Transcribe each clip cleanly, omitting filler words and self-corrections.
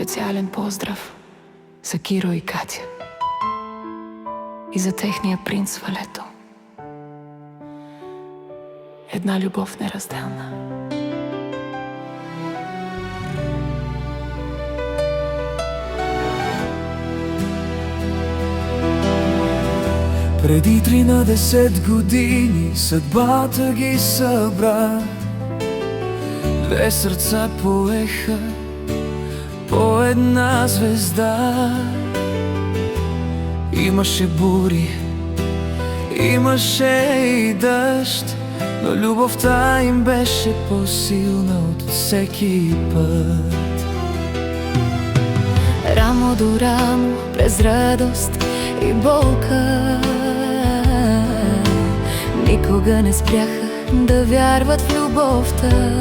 специален поздрав за Киро и Катя и за техния принц Валето. Една любов неразделна. Преди 13 години съдбата ги събра. Две сърца поеха по една звезда. Имаше бури, имаше и дъжд, но любовта им беше по-силна от всеки път. Рамо до рамо, през радост и болка, никога не спряха да вярват в любовта.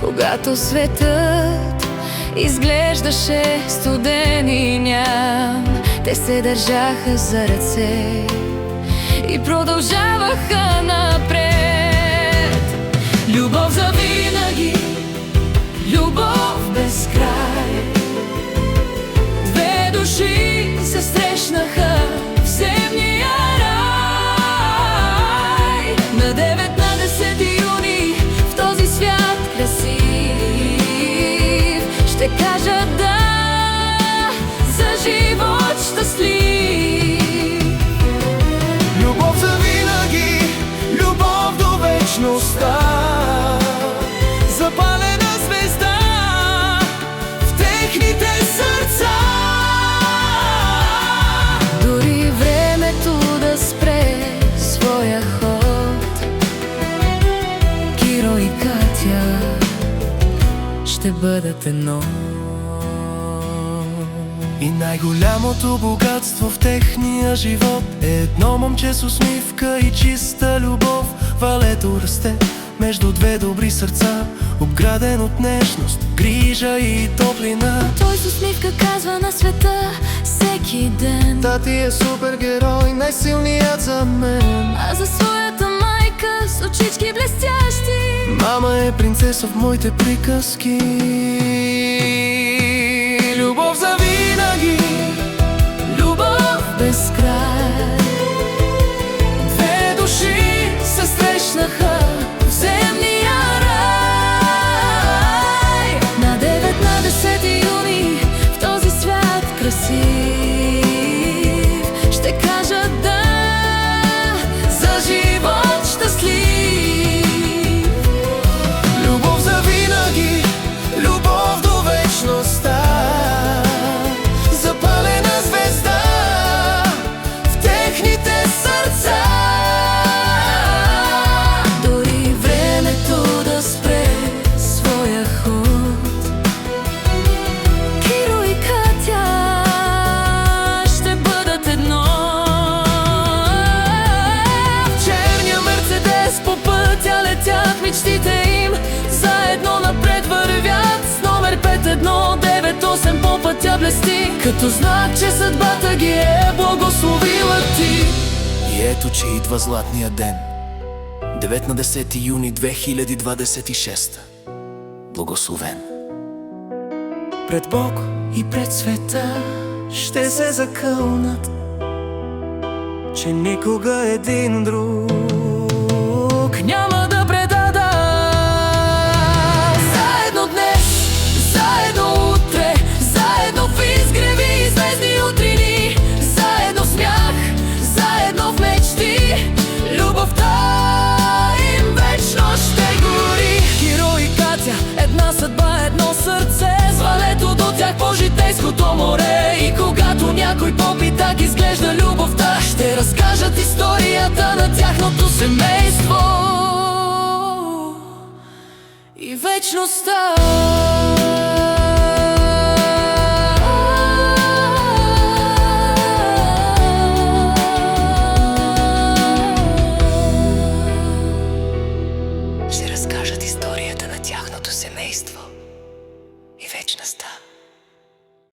Когато светът изглеждаше студен и ням, те се държаха за ръце и продължаваха напред. Любов за винаги, любов без край. Две души се срещнаха в земния рай. На 19 юни в този свят красив ще кажа да, за живот щастлив. Любов за винаги, любов до вечността, запалена звезда в техните сърца. Дори времето да спре своя ход, Киро и Катя ще бъдат едно. И най-голямото богатство в техния живот е едно момче с усмивка и чиста любов. Валето расте между две добри сърца, обграден от нежност, грижа и топлина. Той с усмивка казва на света всеки ден: Тати е супергерой, най-силният за мен. а за своята майка с очички блестящи: Мама е принцеса в моите приказки. Любов за винаги, любов без край. две души се срещнаха в земния рай. На 19 юни в този свят красив ще кажа да, За живот щастлив. Любов за винаги, любов до вечността, запалена звезда в техните сърца. дори времето да спре своя ход, Киро и Катя ще бъдат едно. В черния мерцедес по пътя летят мечтите им, заедно напред вървят с номер 5198 по пътя блести, като знак, че съдбата ги е благословила ти. И ето, че идва златния ден, 19 юни 2026. Благословен. Пред Бог и пред света ще се закълнат, че никога един друг няма да предада. Заедно днес, заедно утре, заедно в изгреви и звездни утрини, заедно в смях, заедно в мечти, любовта им вечно ще гори. Киро и Катя, една съдба, едно сърце, с Валето до тях по житейското море. И когато някой попита как изглежда любовта, ще разкажат историята на тяхното семейство и вечността.